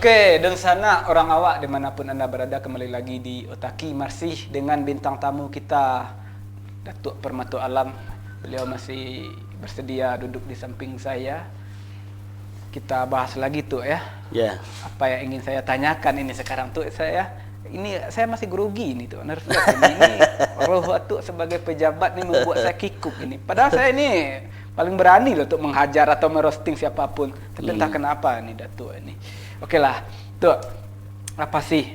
Oke, dan sana orang awak dimanapun Anda berada, kembali lagi di Otaki masih dengan bintang tamu kita, Datuk Permata Alam. Beliau masih bersedia duduk di samping saya. Kita bahas lagi tuh ya. Ya. Apa yang ingin saya tanyakan ini sekarang tuh saya masih grogi ini tuh, nervous ini roh tuh sebagai pejabat ini membuat saya kikuk ini. Padahal saya ini paling berani loh untuk menghajar atau merosting siapapun. Tapi entah kenapa nih Datuk ini. Oke lah, tuh apa sih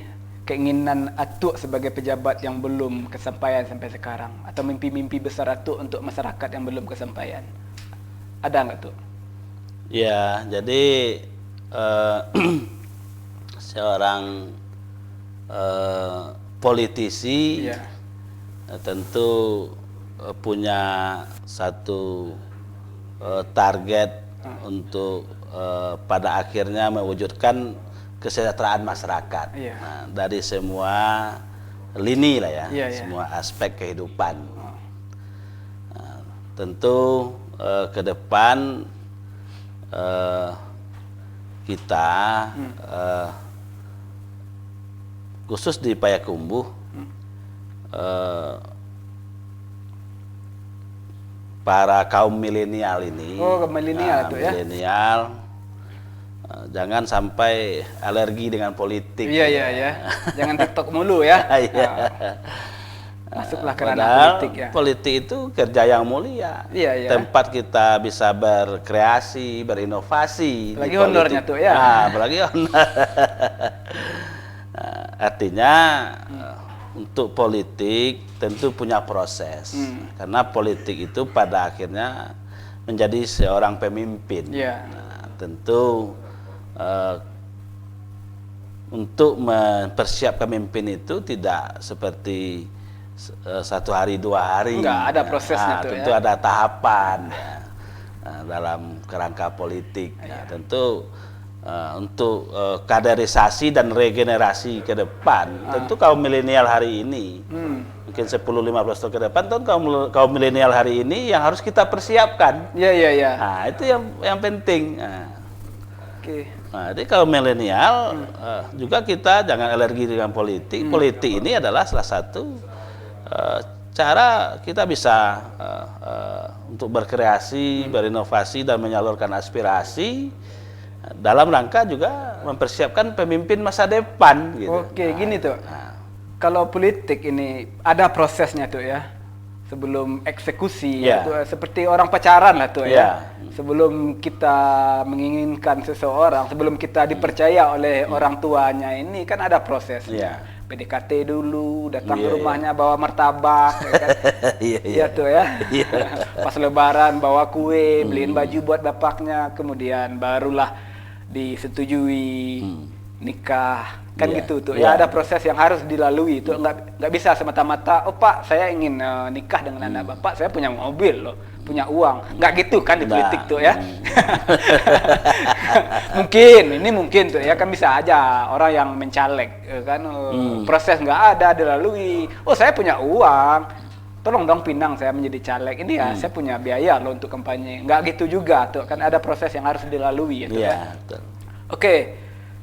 keinginan Atuk sebagai pejabat yang belum kesampaian sampai sekarang, atau mimpi-mimpi besar Atuk untuk masyarakat yang belum kesampaian? Ada nggak tuh? Ya, jadi seorang politisi Ya. tentu punya satu target untuk pada akhirnya mewujudkan kesejahteraan masyarakat. Iya. Nah, dari semua lini lah ya, Iya, iya. semua aspek kehidupan. Nah, tentu ke depan kita khusus di Payakumbuh para kaum milenial ini, milenial tuh ya. milenial, jangan sampai alergi dengan politik. Iya, iya, ya. Jangan TikTok mulu ya. Iya. Masuklah ke ranah Padahal politik ya. politik itu kerja yang mulia. Iya, iya. Tempat kita bisa berkreasi, berinovasi. Apalagi di politik. honornya tuh ya. Nah, apalagi honor. Nah, artinya untuk politik tentu punya proses. Karena politik itu pada akhirnya menjadi seorang pemimpin. Iya. Nah, tentu untuk mempersiapkan pemimpin itu tidak seperti 1 hari 2 hari. Enggak, ada prosesnya tuh tentu ya. ada tahapan ya, dalam kerangka politik. Ya, tentu untuk kaderisasi dan regenerasi ke depan, tentu kaum milenial hari ini, mungkin 10-15 tahun ke depan, tentu kaum milenial hari ini yang harus kita persiapkan. Iya, iya, iya. Nah, itu yang penting. Nah, Oke. Nah, jadi kalau milenial juga kita jangan alergi dengan politik. Politik ini adalah salah satu cara kita bisa untuk berkreasi, berinovasi dan menyalurkan aspirasi dalam rangka juga mempersiapkan pemimpin masa depan. Gitu. Oke, gini tuh. Kalau politik ini ada prosesnya tuh ya. Sebelum eksekusi, Ya. tuh, seperti orang pacaran lah tuh ya. Ya. Sebelum kita menginginkan seseorang, sebelum kita dipercaya oleh orang tuanya ini kan ada prosesnya. Ya. PDKT dulu, datang ke Iya, rumahnya bawa martabak, ya kan? Iya, Iya tuh ya. Iya. Pas Lebaran bawa kue, beliin baju buat bapaknya, kemudian barulah disetujui nikah, kan Iya, gitu tuh. iya. Ya ada proses yang harus dilalui itu, nggak bisa semata-mata, oh Pak saya ingin nikah dengan anak Bapak, saya punya mobil loh, punya uang, nggak gitu kan di politik tuh ya. mungkin tuh ya, kan bisa aja orang yang mencaleg kan, proses nggak ada dilalui, oh saya punya uang, tolong dong pinang saya menjadi caleg ini ya, saya punya biaya loh untuk kampanye, nggak gitu juga tuh, kan ada proses yang harus dilalui itu Iya, kan. betul. Oke,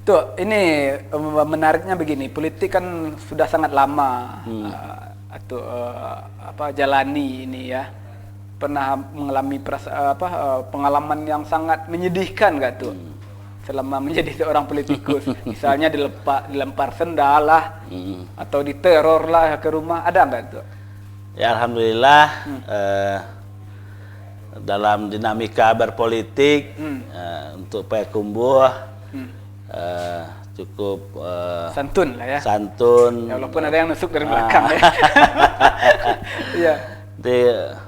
tuh ini menariknya begini, politik kan sudah sangat lama atau jalani ini ya. Pernah mengalami pengalaman yang sangat menyedihkan nggak tuh? Selama menjadi seorang politikus, misalnya dilempar sendal lah, atau diteror lah ke rumah, ada nggak tuh? Ya, alhamdulillah dalam dinamika berpolitik untuk Payakumbuh cukup Santun lah ya. santun. Ya, walaupun ada yang nusuk dari belakang ya. Iya. Jadi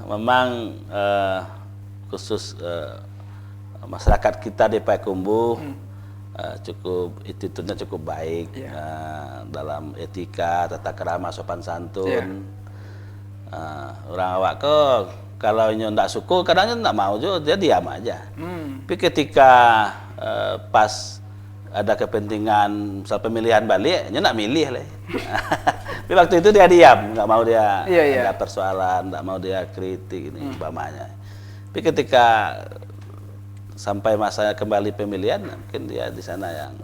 memang khusus masyarakat kita di Payakumbuh cukup attitude-nya cukup baik dalam etika, tata krama, sopan santun. Orang awak kok kalau ndak suku kadang ndak mau juga, dia diam aja. Tapi ketika pas ada kepentingan misal pemilihan balik, dia ndak milih lah. Tapi waktu itu dia diam, nggak mau dia ada persoalan, nggak mau dia kritik ini umpamanya. Tapi ketika sampai masa kembali pemilihan, mungkin dia di sana yang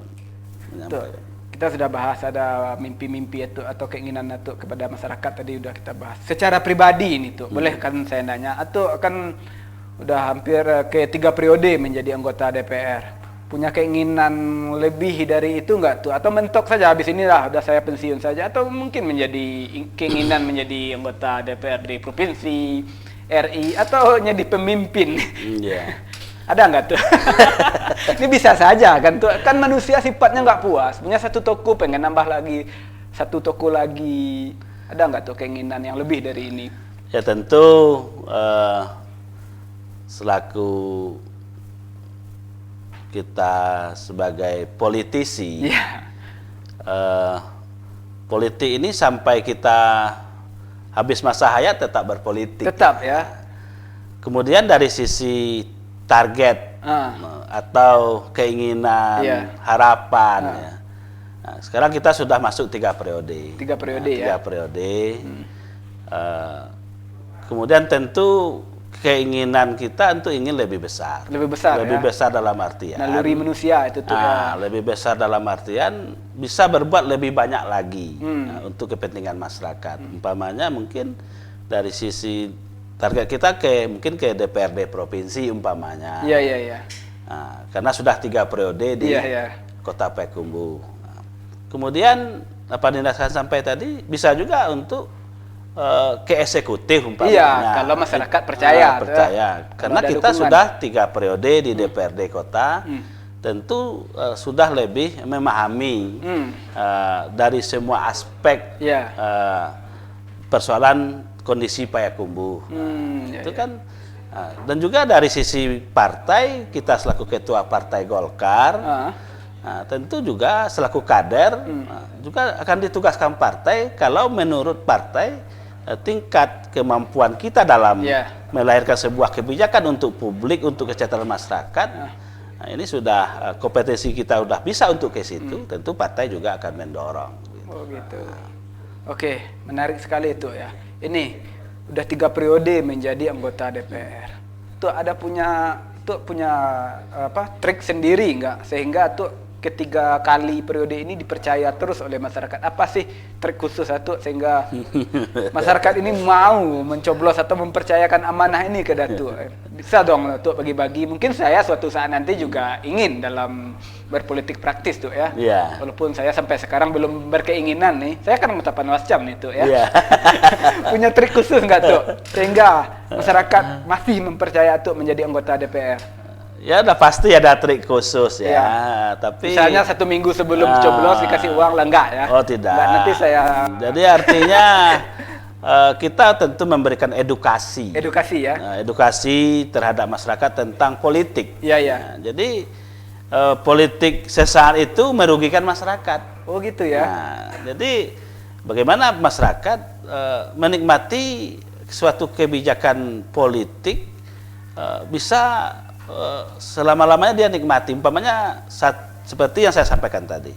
menyampaikan. Kita sudah bahas ada mimpi-mimpi itu atau keinginan itu kepada masyarakat, tadi udah kita bahas. Secara pribadi ini tuh, boleh kan saya nanya? Atau kan udah hampir ke 3 periode menjadi anggota DPR. Punya keinginan lebih dari itu nggak tuh? Atau mentok saja habis inilah udah saya pensiun saja? Atau mungkin menjadi keinginan menjadi anggota DPRD provinsi, RI, atau jadi pemimpin? Iya. Ada nggak tuh? Ini bisa saja kan tuh, kan manusia sifatnya nggak puas, punya satu toko pengen nambah lagi, satu toko lagi. Ada nggak tuh keinginan yang lebih dari ini? Ya tentu selaku kita sebagai politisi, politik ini sampai kita habis masa hayat tetap berpolitik. Tetap ya. Kemudian dari sisi target atau keinginan, harapan. Ya. Nah, sekarang kita sudah masuk 3 periode. 3 periode ya. 3 periode. Kemudian tentu keinginan kita untuk ingin lebih besar. Lebih besar Lebih ya. besar dalam artian. Naluri manusia itu tuh ya. Lebih besar dalam artian bisa berbuat lebih banyak lagi untuk kepentingan masyarakat. Umpamanya mungkin dari sisi target kita mungkin ke DPRD provinsi umpamanya. Iya. Nah, karena sudah 3 periode di Kota Payakumbuh. Nah, kemudian apa dinaskan sampai tadi bisa juga untuk ke eksekutif umpamanya. Iya, kalau masyarakat percaya. Karena kita sudah 3 periode di DPRD kota, tentu sudah lebih memahami dari semua aspek persoalan kondisi Payakumbuh. Itu kan, dan juga dari sisi partai, kita selaku ketua Partai Golkar, tentu juga selaku kader, juga akan ditugaskan partai kalau menurut partai tingkat kemampuan kita dalam melahirkan sebuah kebijakan untuk publik, untuk kesejahteraan masyarakat, nah ini sudah kompetensi kita sudah bisa untuk ke situ, tentu partai juga akan mendorong. Oh gitu. Oke, menarik sekali itu ya. Ini udah 3 periode menjadi anggota DPR. Tuh ada punya trik sendiri nggak sehingga tuh ketiga kali periode ini dipercaya terus oleh masyarakat? Apa sih trik khusus satu sehingga masyarakat ini mau mencoblos atau mempercayakan amanah ini ke Datuk? Bisa dong Datuk bagi-bagi. Mungkin saya suatu saat nanti juga ingin dalam berpolitik praktis tuh ya. Walaupun saya sampai sekarang belum berkeinginan nih. Saya kan anggota Panwascam nih tuh ya. Punya trik khusus nggak tuh sehingga masyarakat masih mempercaya tuh menjadi anggota DPR? Ya udah pasti ada trik khusus ya. Tapi misalnya 1 minggu sebelum coblos dikasih uang lah enggak ya? Oh tidak. Enggak, nanti saya. Jadi artinya kita tentu memberikan edukasi. Edukasi ya. Edukasi terhadap masyarakat tentang politik. Iya. Jadi politik sesaat itu merugikan masyarakat. Oh gitu ya. Jadi bagaimana masyarakat menikmati suatu kebijakan politik bisa selama-lamanya dia nikmati. Umpamanya seperti yang saya sampaikan tadi,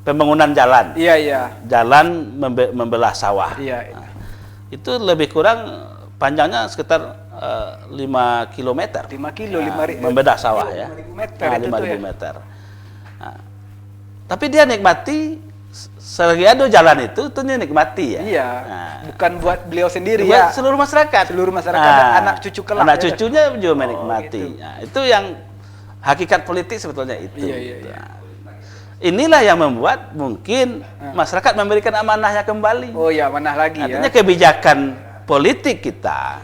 pembangunan jalan. Iya. Jalan membelah sawah. Iya. Itu lebih kurang panjangnya sekitar 5 km. 5 kilo, 5 membedah sawah ya. 5.000 meter. 5.000 meter. Nah, tapi dia nikmati selagi ada jalan itu dia nikmati ya. Iya. Nah, bukan buat beliau sendiri buat ya. seluruh masyarakat. Seluruh masyarakat dan anak cucu kelak. Anak ya. cucunya juga menikmati. Gitu. Nah, itu yang hakikat politik sebetulnya itu. Iya. Inilah yang membuat mungkin masyarakat memberikan amanahnya kembali. Oh ya, amanah lagi. Artinya kebijakan politik kita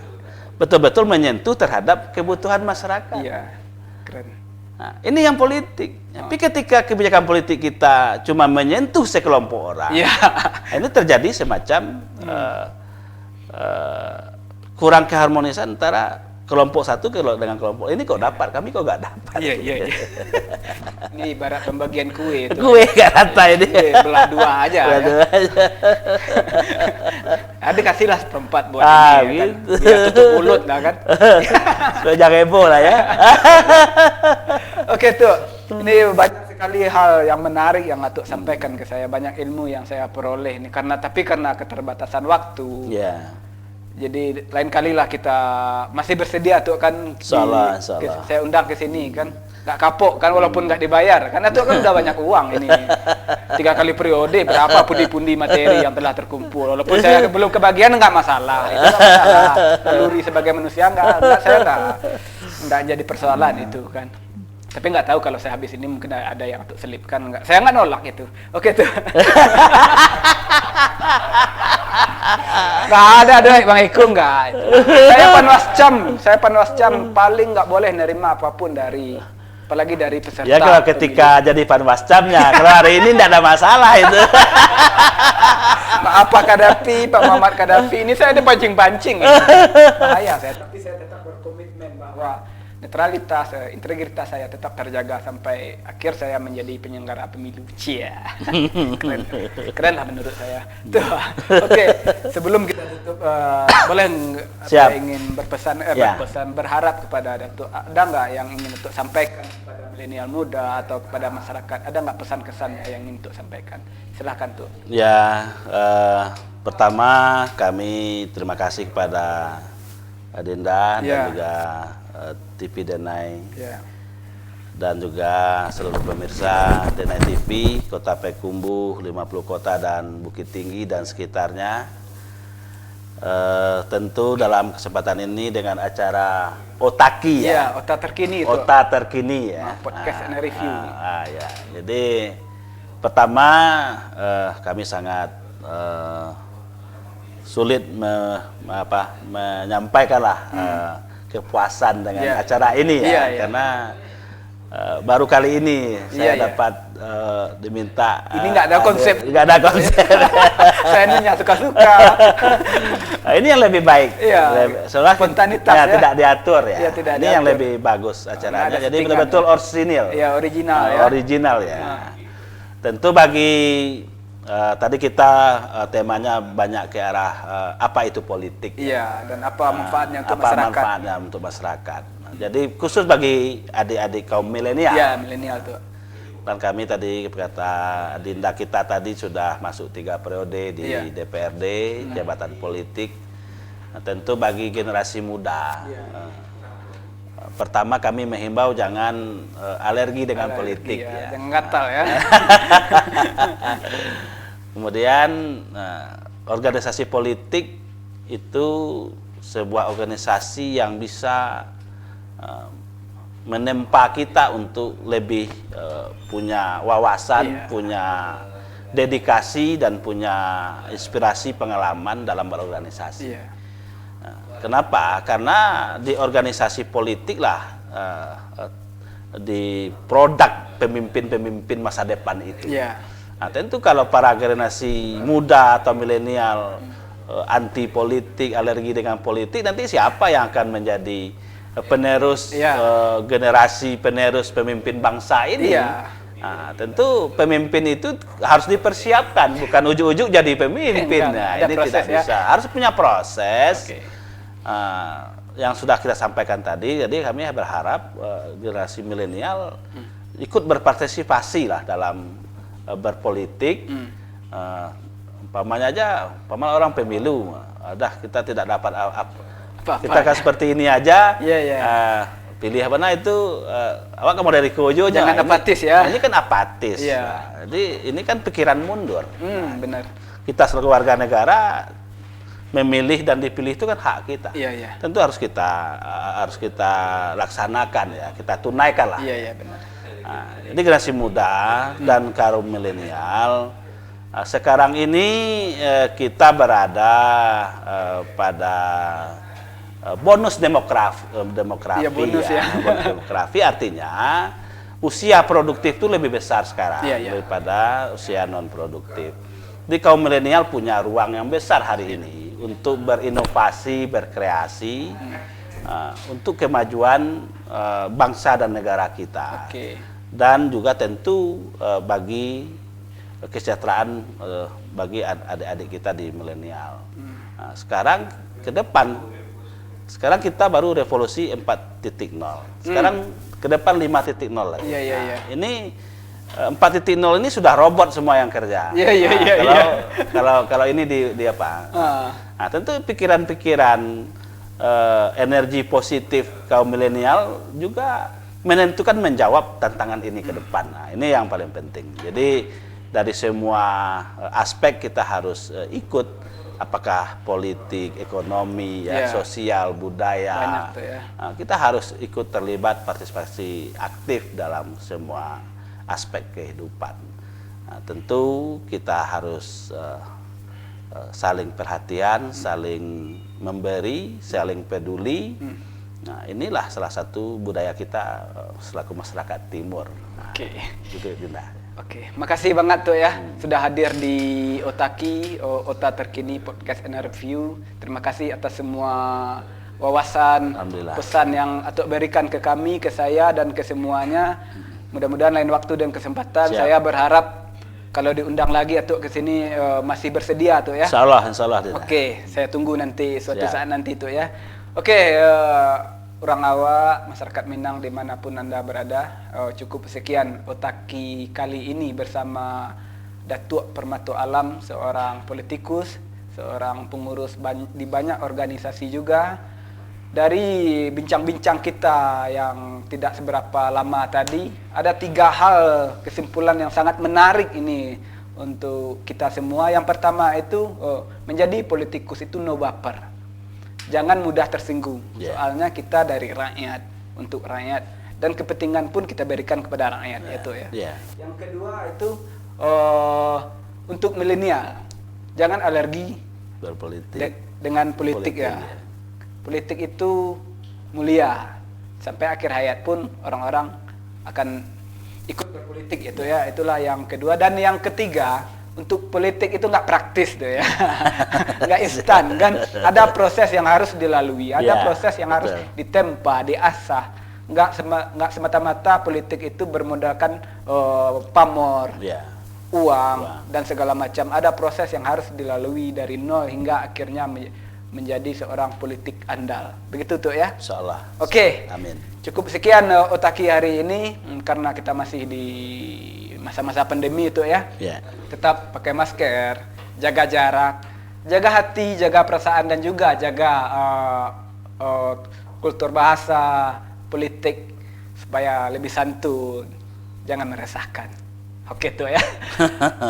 betul-betul menyentuh terhadap kebutuhan masyarakat. Iya. Keren. Nah, ini yang politik. Tapi ketika kebijakan politik kita cuma menyentuh sekelompok orang, ini terjadi semacam kurang keharmonisan antara kelompok satu dengan kelompok ini. Kok dapat, kami kok nggak dapat. Iya. Ini ibarat pembagian kue itu. Kue nggak rata ini. Belah 2 aja. Belah 2 aja. Ada kasihlah seperempat buat ini ya gitu. kan. Biar tutup mulut lah kan. Supaya jangan heboh lah ya. Oke tuh, ini banyak sekali hal yang menarik yang Atuk sampaikan ke saya, banyak ilmu yang saya peroleh ini karena keterbatasan waktu. Jadi lain kali lah kita masih bersedia tuh kan. Insyaallah. Saya undang ke sini kan. nggak kapok kan walaupun nggak dibayar. Karena itu kan udah banyak uang ini. 3 kali periode berapa pundi-pundi materi yang telah terkumpul. Walaupun saya belum kebagian nggak masalah. Itu nggak masalah. Naluri sebagai manusia saya nggak jadi persoalan itu kan. Tapi nggak tahu kalau saya habis ini mungkin ada yang untuk selipkan. Nggak, saya nggak nolak itu. Oke tuh. Nggak ada Bang Eko nggak. Saya panwascam paling nggak boleh nerima apapun dari, apalagi dari peserta. Ya kalau ketika jadi panwascamnya, kalau hari ini tidak ada masalah itu. Maaf Pak Kadafi, Pak Muhammad Kadafi, ini saya dipancing-pancing. Bahaya saya, tapi saya tetap berkomitmen bahwa netralitas, integritas saya tetap terjaga sampai akhir saya menjadi penyelenggara pemilu. Cia. Keren lah menurut saya. Tuh. Oke, sebelum kita tutup, boleh saya ingin berpesan, berharap kepada Datuk, ada nggak yang ingin untuk sampaikan kepada milenial muda atau kepada masyarakat? Ada nggak pesan-kesan yang ingin untuk sampaikan? Silahkan tuh. Ya, pertama kami terima kasih kepada Adinda dan juga TV Denai dan juga seluruh pemirsa Denai TV Kota Payakumbuh, 50 kota dan Bukit Tinggi dan sekitarnya. Tentu dalam kesempatan ini dengan acara Otaki Ota Terkini itu. Ota Terkini ya. Podcast and review. Ya. Jadi pertama kami sangat sulit menyampaikanlah kepuasan dengan acara ini karena baru kali ini saya dapat diminta. Ini nggak ada konsep. Nggak ada konsep. Saya nanya suka-suka. Ini yang lebih baik. Soalnya spontanitas tidak diatur ya. Tidak ini diatur. yang lebih bagus acaranya. Jadi betul-betul orisinil. Original Original ya. Tentu bagi tadi kita temanya banyak ke arah apa itu politik. Dan apa manfaatnya untuk masyarakat. Apa manfaatnya untuk masyarakat. Nah, jadi khusus bagi adik-adik kaum milenial. Milenial tuh. Dan kami tadi kata Dinda kita tadi sudah masuk 3 periode di DPRD, jabatan politik. Nah, tentu bagi generasi muda. Pertama kami menghimbau jangan alergi dengan politik. Jangan gatal ya. Kemudian organisasi politik itu sebuah organisasi yang bisa menempa kita untuk lebih punya wawasan, punya dedikasi dan punya inspirasi pengalaman dalam berorganisasi. Kenapa? Karena di organisasi politik lah di produk pemimpin-pemimpin masa depan itu. Nah, tentu kalau para generasi muda atau milenial anti politik, alergi dengan politik, nanti siapa yang akan menjadi penerus generasi penerus pemimpin bangsa ini? Nah, tentu pemimpin itu harus dipersiapkan, bukan ujuk-ujuk jadi pemimpin. Nah, ini tidak bisa. Harus punya proses. Yang sudah kita sampaikan tadi, jadi kami berharap generasi milenial ikut berpartisipasi lah dalam berpolitik. Umpamanya aja, orang pemilu, kita tidak dapat kita kan seperti ini aja. Pilih apa itu, awak mau dari Kojo, jangan apatis ya. Ini kan apatis. Nah, jadi ini kan pikiran mundur. Benar. Kita sebagai warga negara memilih dan dipilih itu kan hak kita. Tentu harus kita laksanakan ya, kita tunaikan lah. Benar. Nah, jadi generasi muda dan kaum milenial sekarang ini kita berada pada bonus demografi. Bonus demografi artinya usia produktif itu lebih besar sekarang daripada usia non produktif. Di kaum milenial punya ruang yang besar hari ini untuk berinovasi, berkreasi, untuk kemajuan bangsa dan negara kita. Dan juga tentu bagi kesejahteraan bagi adik-adik kita di milenial. Nah, sekarang ke depan, sekarang kita baru revolusi 4.0. Sekarang ke depan 5.0 lagi. Ini 4.0 ini sudah robot semua yang kerja. Kalau ini di apa? Nah, tentu pikiran-pikiran energi positif kaum milenial juga menentukan menjawab tantangan ini ke depan. Nah, ini yang paling penting. Jadi dari semua aspek kita harus ikut, apakah politik, ekonomi, sosial, budaya. Nah, kita harus ikut terlibat partisipasi aktif dalam semua aspek kehidupan. Nah, tentu kita harus saling perhatian, saling memberi, saling peduli. Nah, inilah salah satu budaya kita selaku masyarakat Timur. Nah, gitu, Dinda. Oke, makasih banget tuh ya sudah hadir di Otaki, Ota Terkini Podcast and Review. Terima kasih atas semua wawasan, pesan yang Atuk berikan ke kami, ke saya dan ke semuanya. Mudah-mudahan lain waktu dan kesempatan saya berharap kalau diundang lagi Atuk ke sini masih bersedia tuh ya. Insya Allah. Oke, saya tunggu nanti suatu saat nanti tuh ya. Oke, orang awak, masyarakat Minang dimanapun Anda berada, cukup sekian Otaki kali ini bersama Datuk Permato Alam, seorang politikus, seorang pengurus di banyak organisasi juga. Dari bincang-bincang kita yang tidak seberapa lama tadi, ada 3 hal kesimpulan yang sangat menarik ini untuk kita semua. Yang pertama itu, menjadi politikus itu no baper. Jangan mudah tersinggung. Soalnya kita dari rakyat, untuk rakyat. Dan kepentingan pun kita berikan kepada rakyat. Yang kedua itu, untuk milenial. Jangan alergi berpolitik dengan politik ya. Politik itu mulia. Sampai akhir hayat pun orang-orang akan ikut berpolitik itu ya. Itulah yang kedua. Dan yang ketiga, untuk politik itu nggak praktis tuh ya. Nggak instan kan. Ada proses yang harus dilalui. Ada proses yang harus ditempa, diasah. Nggak semata-mata politik itu bermodalkan pamor, uang, dan segala macam. Ada proses yang harus dilalui dari nol hingga akhirnya menjadi seorang politik andal. Begitu tuh ya? Insyaallah. Oke. Amin. Cukup sekian Otaki hari ini karena kita masih di masa-masa pandemi itu ya. Tetap pakai masker, jaga jarak, jaga hati, jaga perasaan dan juga jaga kultur bahasa, politik supaya lebih santun. Jangan meresahkan. Oke tuh ya.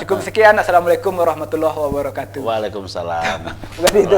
Cukup sekian. Assalamualaikum warahmatullahi wabarakatuh. Waalaikumsalam. Bukan itu.